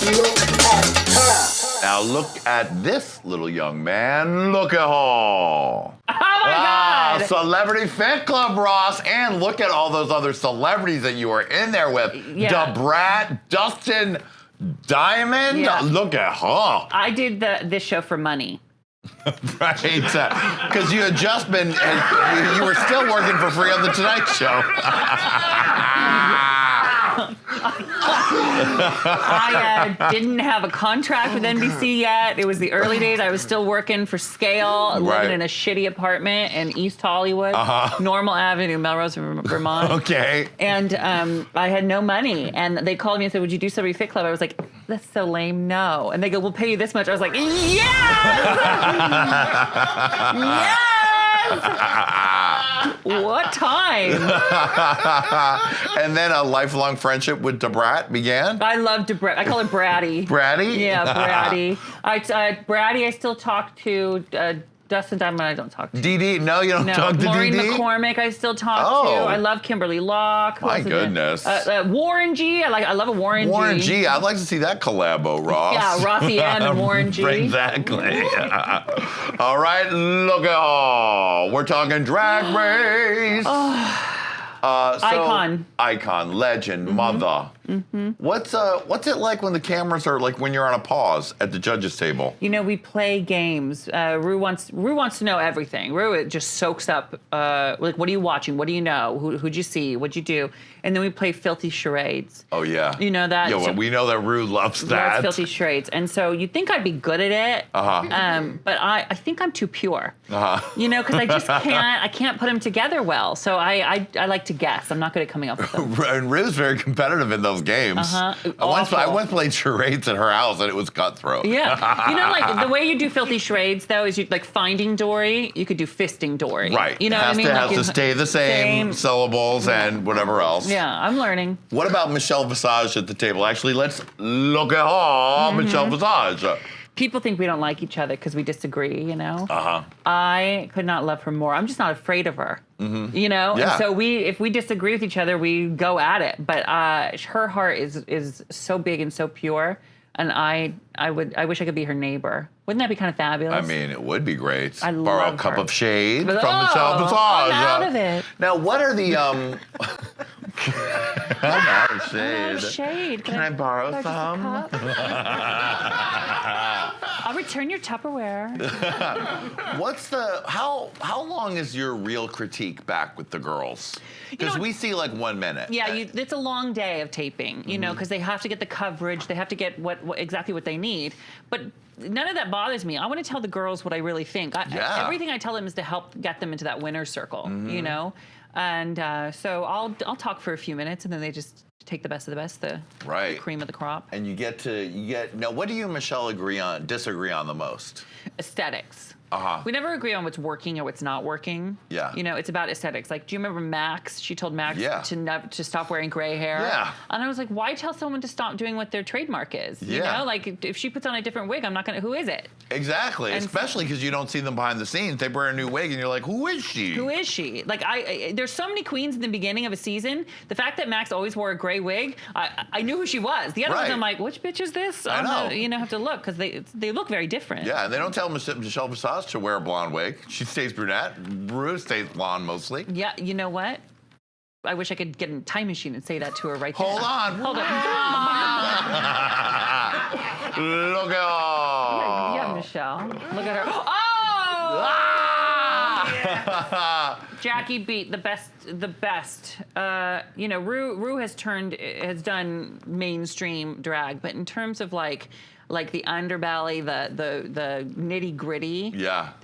Look at her. Now look at this little young man. Look at her. Oh my God! Celebrity Fit Club, Ross. And look at all those other celebrities that you were in there with. Yeah. Da Brat, Dustin Diamond. Yeah. Look at her. I did this show for money. Right, because you had just been, you were still working for free on the Tonight Show. I didn't have a contract with NBC yet. It was the early days. I was still working for scale, living in a shitty apartment in East Hollywood, Normal Avenue, Melrose, Vermont. Okay. And I had no money. And they called me and said, would you do Celebrity Fit Club? I was like, that's so lame, no. And they go, we'll pay you this much. I was like, yes! Yes! What time? And then a lifelong friendship with Da Brat began? I love Brat. I call her Bratty. Bratty? Yeah, Bratty. Bratty, I still talk to. Dustin Diamond, I don't talk to. Dee Dee? No, you don't talk to Maureen Dee Dee? McCormick, I still talk to. I love Kimberly Locke. My goodness. Warren G. I love a Warren G. Warren G. I'd like to see that collabo, Ross. Yeah, Rossi M and Warren G. Exactly. All right, look at all. We're talking Drag Race. Icon, legend, mother. What's it like when the cameras are like when you're on a pause at the judges table? You know, we play games. Rue wants to know everything. Rue just soaks up. Like, what are you watching? What do you know? Who'd you see? What'd you do? And then we play filthy charades. Oh yeah. You know that? Yeah, well, we know that Rue loves that. Loves filthy charades, and so you'd think I'd be good at it. But I think I'm too pure. You know, because I just can't. I can't put them together well. So I like to guess. I'm not good at coming up with them. And Rue's very competitive in those games. I once played charades at her house, and it was cutthroat. Yeah. You know, like the way you do filthy charades, though, is you like finding Dory. You could do fisting Dory. Right. You know what I mean? It has to stay the same syllables and whatever else. Yeah, I'm learning. What about Michelle Visage at the table? Actually, let's look at her, Michelle Visage. People think we don't like each other because we disagree, you know? I could not love her more. I'm just not afraid of her, you know? Yeah. And so if we disagree with each other, we go at it. But her heart is so big and so pure, and I wish I could be her neighbor. Wouldn't that be kind of fabulous? I mean, it would be great. I Borrow love a cup her. of shade But, from Michelle Visage. I'm out of it. Now, what are the I'm out of shade. I'm out of shade. Can I borrow some? I'll return your Tupperware. How long is your real critique back with the girls? Because we see like 1 minute. Yeah, it's a long day of taping, you know, because they have to get the coverage, they have to get exactly what they need. But none of that bothers me. I want to tell the girls what I really think. Everything I tell them is to help get them into that winner's circle, you know? And so I'll talk for a few minutes, and then they just take the best of the best, the cream of the crop. And you get now. What do you and Michelle disagree on the most? Aesthetics. We never agree on what's working or what's not working. Yeah. You know, it's about aesthetics. Like, do you remember Max? She told Max to stop wearing gray hair. Yeah. And I was like, why tell someone to stop doing what their trademark is? You know, like if she puts on a different wig, I'm not gonna. Who is it? Exactly. And especially because you don't see them behind the scenes. They wear a new wig, and you're like, who is she? Who is she? Like, there's so many queens in the beginning of a season. The fact that Max always wore a gray wig, I knew who she was. The other ones, I'm like, which bitch is this? I know. You know, have to look because they look very different. Yeah, and they don't tell Michelle Visage to wear a blonde wig. She stays brunette. Rue stays blonde mostly. Yeah, you know what? I wish I could get in a time machine and say that to her right there. Hold on. Hold on. Look at her. Yeah, Michelle. Look at her. Oh! Ah! Jackie Beat, the best. You know, Rue has done mainstream drag, but in terms of like the underbelly, the nitty gritty. Yeah.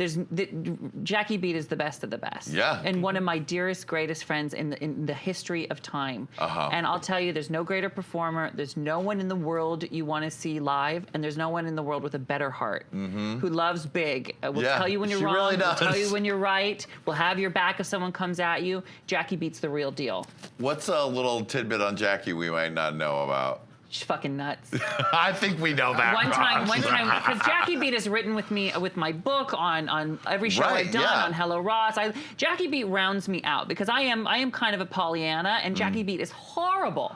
Jackie Beat is the best of the best. Yeah. And one of my dearest, greatest friends in the history of time. And I'll tell you, there's no greater performer. There's no one in the world you want to see live, and there's no one in the world with a better heart. Who loves big. Will tell you when you're wrong. Really does. Will tell you when you're right. Will have your back if someone comes at you. Jackie Beat's the real deal. What's a little tidbit on Jackie we might not know about? She's fucking nuts. I think we know that. One time, because Jackie Beat has written with me with my book on every show I've done on Hello Ross. Jackie Beat rounds me out because I am kind of a Pollyanna, and Jackie Beat is horrible.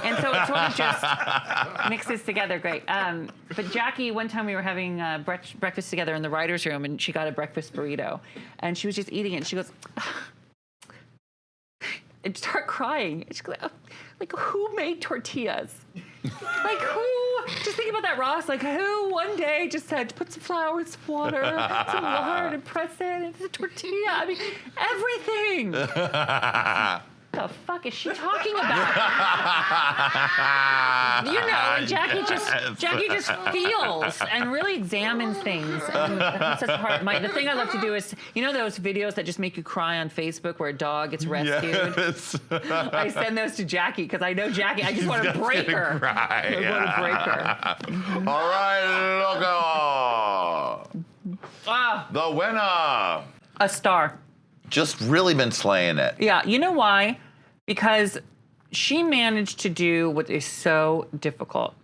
And so it sort of just mixes together great. But Jackie, one time we were having breakfast together in the writer's room, and she got a breakfast burrito, and she was just eating it, and she goes, and start crying. And she goes, like, who made tortillas? Like, who? Just think about that, Ross. Like, who one day just said, put some flour, some water, some lard, and press it, and it's a tortilla. I mean, everything. What the fuck is she talking about? You know, and Jackie just feels and really examines things. And that's just part. The thing I love to do is, you know, those videos that just make you cry on Facebook where a dog gets rescued. Yes. I send those to Jackie because I know Jackie. I just want to break her. Cry. I want to break her. All right, look. The winner. A star. Just really been slaying it. Yeah, you know why? Because she managed to do what is so difficult,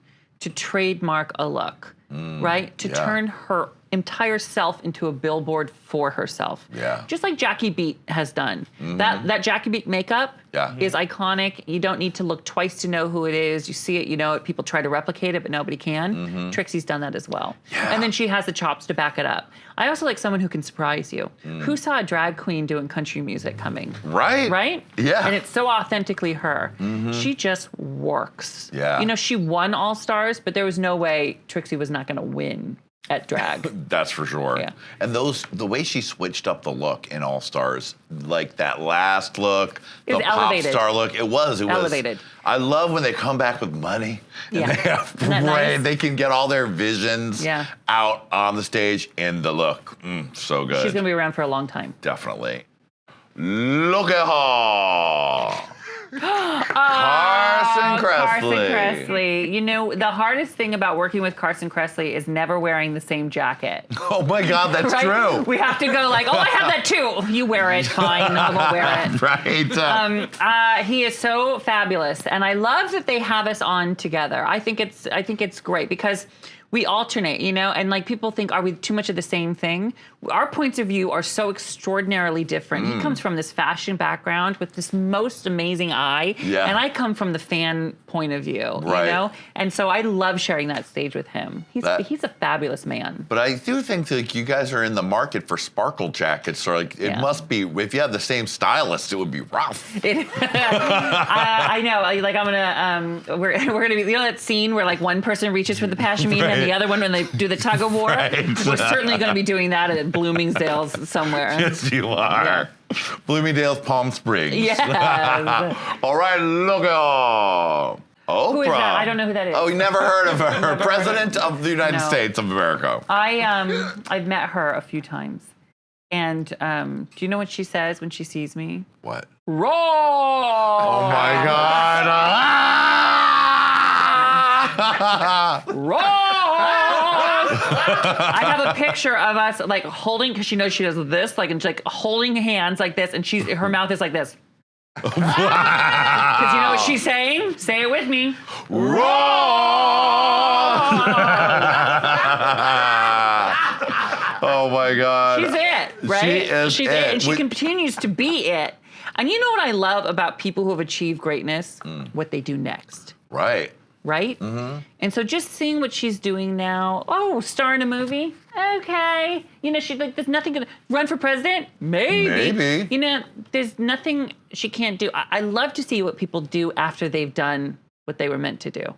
to trademark a look, right? To turn her entire self into a billboard for herself. Yeah. Just like Jackie Beat has done. That Jackie Beat makeup is iconic. You don't need to look twice to know who it is. You see it, you know it. People try to replicate it, but nobody can. Trixie's done that as well. Yeah. And then she has the chops to back it up. I also like someone who can surprise you. Who saw a drag queen doing country music coming? Right. Right? Yeah. And it's so authentically her. She just works. Yeah. You know, she won All Stars, but there was no way Trixie was not going to win at drag. That's for sure. Yeah. And the way she switched up the look in All Stars, like that last look, It the was pop elevated. star look, it was Elevated. I love when they come back with money. And Yeah. they have Isn't that nice? they can get all their visions Yeah. out on the stage in the look. So good. She's going to be around for a long time. Definitely. Look at her. Carson Carson KRESSLEY. KRESSLEY. You know, the hardest thing about working with Carson KRESSLEY is never wearing the same jacket. Oh my God, that's Right? true. We have to go like, oh, I have that too. You wear it, fine. I won't wear it. Right. He is so fabulous, and I love that they have us on together. I think it's great because we alternate, you know, and like people think, are we too much of the same thing? Our points of view are so extraordinarily different. He comes from this fashion background with this most amazing eye, and I come from the fan point of view, Right. you know? And so I love sharing that stage with him. He's a fabulous man. But I do think that you guys are in the market for sparkle jackets. So like it must be, if you have the same stylist, it would be rough. I know. Like I'm gonna, we're gonna be. You know that scene where like one person reaches for the pashmina and the other one when they do the tug of war. Right. We're certainly gonna be doing that at Bloomingdale's somewhere. Yes, you are. Yeah. Bloomingdale's, Palm Springs. Yes. All right, look at Oprah. Who is that? I don't know who that is. Oh, you never heard of her? Never President of the United No. States of America. I've met her a few times, and do you know what she says when she sees me? What? Raw. Oh my God. Raw. I have a picture of us like holding, because she knows she does this, like, and she's like holding hands like this, and her mouth is like this. Because you know what she's saying? Say it with me. Oh my God. She's it, right? She is She's it. and she continues to be it. And you know what I love about people who have achieved greatness? What they do next. Right. Right? And so just seeing what she's doing now, star in a movie? Okay. You know, she's like, there's nothing gonna run for president? Maybe. You know, there's nothing she can't do. I love to see what people do after they've done what they were meant to do.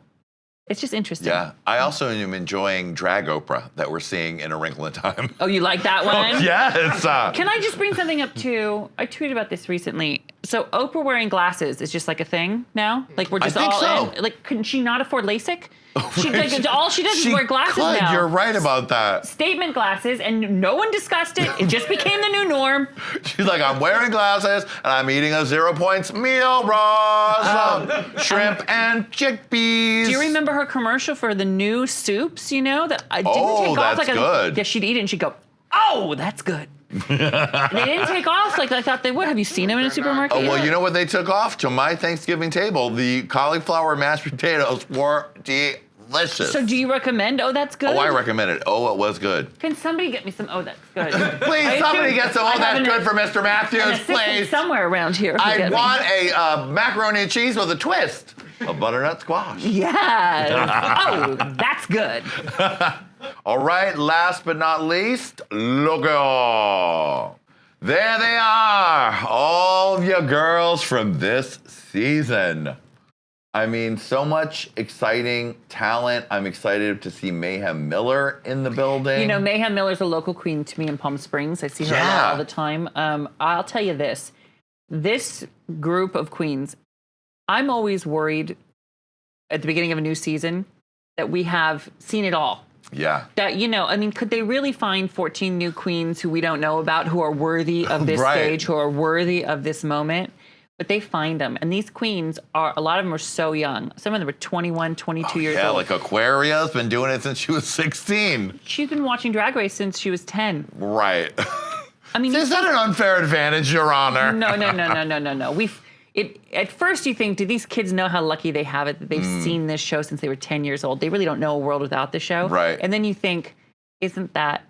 It's just interesting. Yeah. I also am enjoying drag Oprah that we're seeing in A Wrinkle in Time. Oh, you like that one? Yes. Can I just bring something up too? I tweeted about this recently. So Oprah wearing glasses is just like a thing now? Like we're just I think all so. in. Like, couldn't she not afford LASIK? All she does is wear glasses could. now. You're right about that. Statement glasses, and no one discussed it. It just became the new norm. She's like, I'm wearing glasses and I'm eating a 0 points meal, Ross. Shrimp and chickpeas. Do you remember her commercial for the new soups? You know that I didn't take off. That's good. Yeah, she'd eat it and she'd go, "Oh, that's good." They didn't take off like I thought they would. Have you seen them in a supermarket? Oh, well, yet? you know what they took off? To my Thanksgiving table, the cauliflower mashed potatoes were delicious. So do you recommend? Oh, that's good. Oh, I recommend it. Oh, it was good. Can somebody get me some? Oh, that's good. Please, somebody get some. Oh, that's good for Mr. An Matthews, assistant please. somewhere around here. I want a macaroni and cheese with a twist. A butternut squash. Yes. Oh, that's good. All right, last but not least, look at all. There they are, all of your girls from this season. I mean, so much exciting talent. I'm excited to see Mayhem Miller in the building. You know, Mayhem Miller's a local queen to me in Palm Springs. I see her a lot all the time. I'll tell you this. This group of queens, I'm always worried at the beginning of a new season that we have seen it all. Yeah. That, you know, I mean, could they really find 14 new queens who we don't know about, who are worthy of this stage, who are worthy of this moment? But they find them. And these queens are, a lot of them are so young. Some of them are 21, 22 years old. Yeah, like Aquaria's been doing it since she was 16. She's been watching Drag Race since she was 10. Right. I mean, is that an unfair advantage, Your Honor? No. At first you think, do these kids know how lucky they have it that they've seen this show since they were 10 years old? They really don't know a world without the show. Right. And then you think, isn't that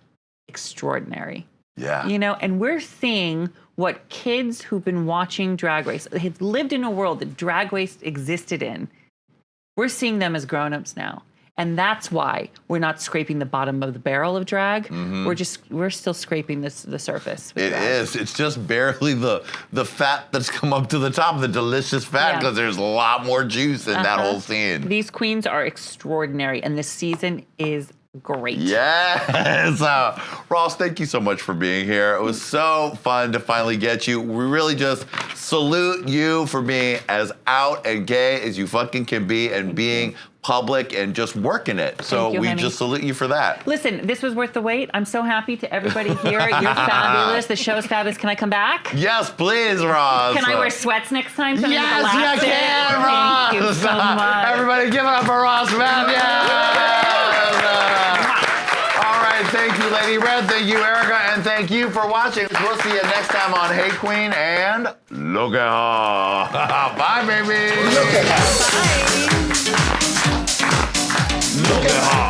extraordinary? Yeah. You know, and we're seeing what kids who've been watching Drag Race, have lived in a world that Drag Race existed in, we're seeing them as grown-ups now. And that's why we're not scraping the bottom of the barrel of drag. We're still scraping the surface. It is. It's just barely the fat that's come up to the top, the delicious fat, because there's a lot more juice in that whole scene. These queens are extraordinary, and this season is great. Yes. Ross, thank you so much for being here. It was so fun to finally get you. We really just salute you for being as out and gay as you fucking can be and being public and just working it. So we just salute you for that. Listen, this was worth the wait. I'm so happy to everybody here. You're fabulous. The show's fabulous. Can I come back? Yes, please, Ross. Can I wear sweats next time? So yes, you can, Ross. Thank you so much. Everybody give it up for Ross Matthews. All right, thank you, Lady Red. Thank you, Erica. And thank you for watching. We'll see you next time on Hey Qween and look at her. Bye, baby. Look at her. Bye. Look at her.